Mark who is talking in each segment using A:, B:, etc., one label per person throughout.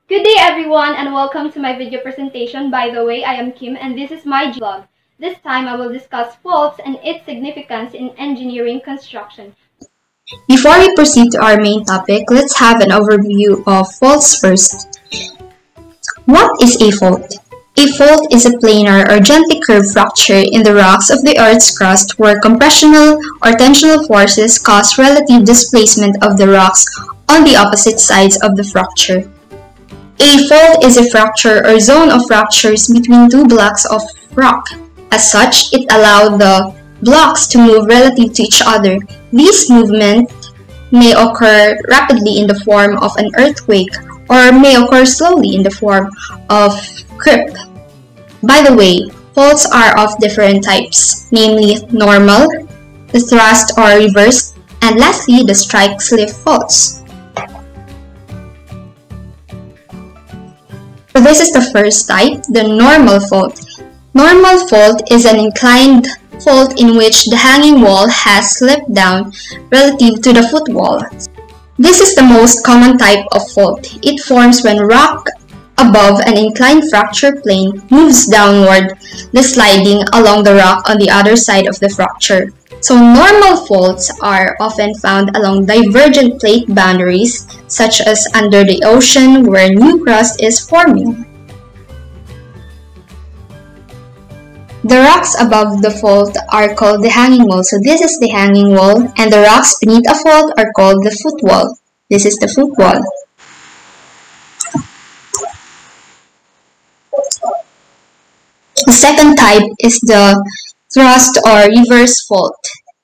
A: Good day everyone and welcome to my video presentation. By the way, I am Kim and this is my Geo-Vlog. This time I will discuss faults and its significance in engineering construction.
B: Before we proceed to our main topic, let's have an overview of faults first. What is a fault? A fault is a planar or gently curved fracture in the rocks of the Earth's crust where compressional or tensional forces cause relative displacement of the rocks on the opposite sides of the fracture. A fault is a fracture or zone of fractures between two blocks of rock. As such, it allows the blocks to move relative to each other. This movement may occur rapidly in the form of an earthquake or may occur slowly in the form of creep. By the way, faults are of different types, namely normal, the thrust or reverse, and lastly the strike-slip faults. So this is the first type, the normal fault. Normal fault is an inclined fault in which the hanging wall has slipped down relative to the footwall. This is the most common type of fault. It forms when rock above an inclined fracture plane moves downward, the sliding along the rock on the other side of the fracture. So normal faults are often found along divergent plate boundaries, such as under the ocean where new crust is forming. The rocks above the fault are called the hanging wall. So this is the hanging wall, and the rocks beneath a fault are called the footwall. This is the footwall. The second type is the thrust or reverse fault.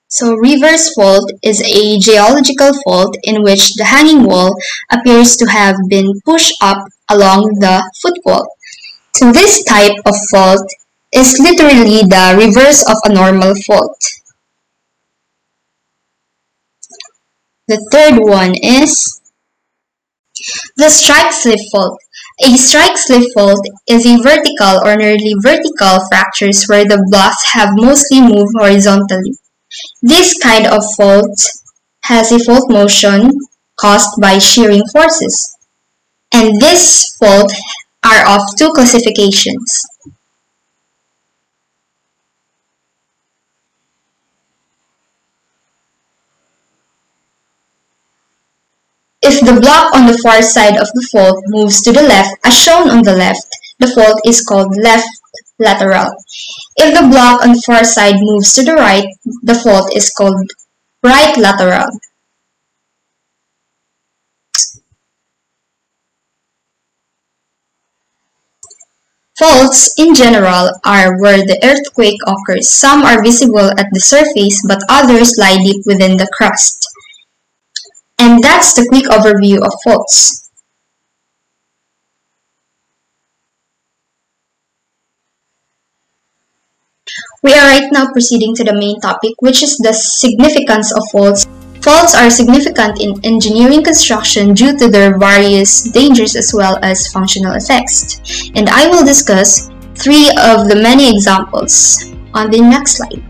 B: So reverse fault is a geological fault in which the hanging wall appears to have been pushed up along the footwall. So this type of fault is literally the reverse of a normal fault. The third one is the strike-slip fault. A strike-slip fault is a vertical or nearly vertical fractures where the blocks have mostly moved horizontally. This kind of fault has a fault motion caused by shearing forces. And this fault are of two classifications. If the block on the far side of the fault moves to the left, as shown on the left, the fault is called left lateral. If the block on the far side moves to the right, the fault is called right lateral. Faults in general are where the earthquake occurs. Some are visible at the surface, but others lie deep within the crust. And that's the quick overview of faults. We are right now proceeding to the main topic, which is the significance of faults. Faults are significant in engineering construction due to their various dangers as well as functional effects. And I will discuss 3 of the many examples on the next slide.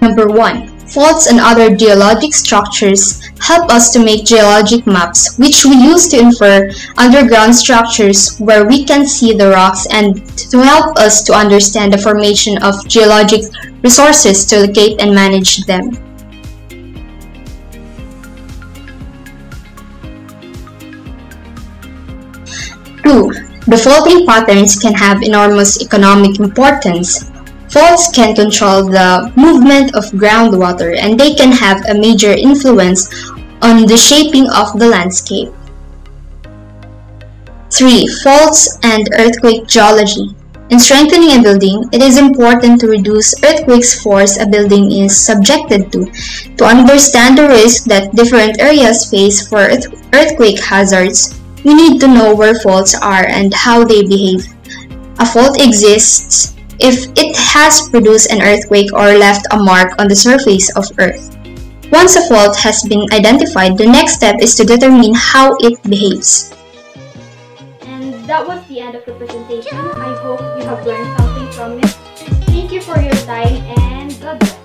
B: Number 1. Faults and other geologic structures help us to make geologic maps, which we use to infer underground structures where we can see the rocks and to help us to understand the formation of geologic resources to locate and manage them. Two, the faulting patterns can have enormous economic importance. Faults can control the movement of groundwater and they can have a major influence on the shaping of the landscape. 3. Faults and earthquake geology. In strengthening a building, it is important to reduce earthquake's force a building is subjected to understand the risk that different areas face for earthquake hazards, we need to know where faults are and how they behave. A fault exists if it has produced an earthquake or left a mark on the surface of Earth. Once a fault has been identified, the next step is to determine how it behaves.
A: And that was the end of the presentation. I hope you have learned something from it. Thank you for your time and God bless.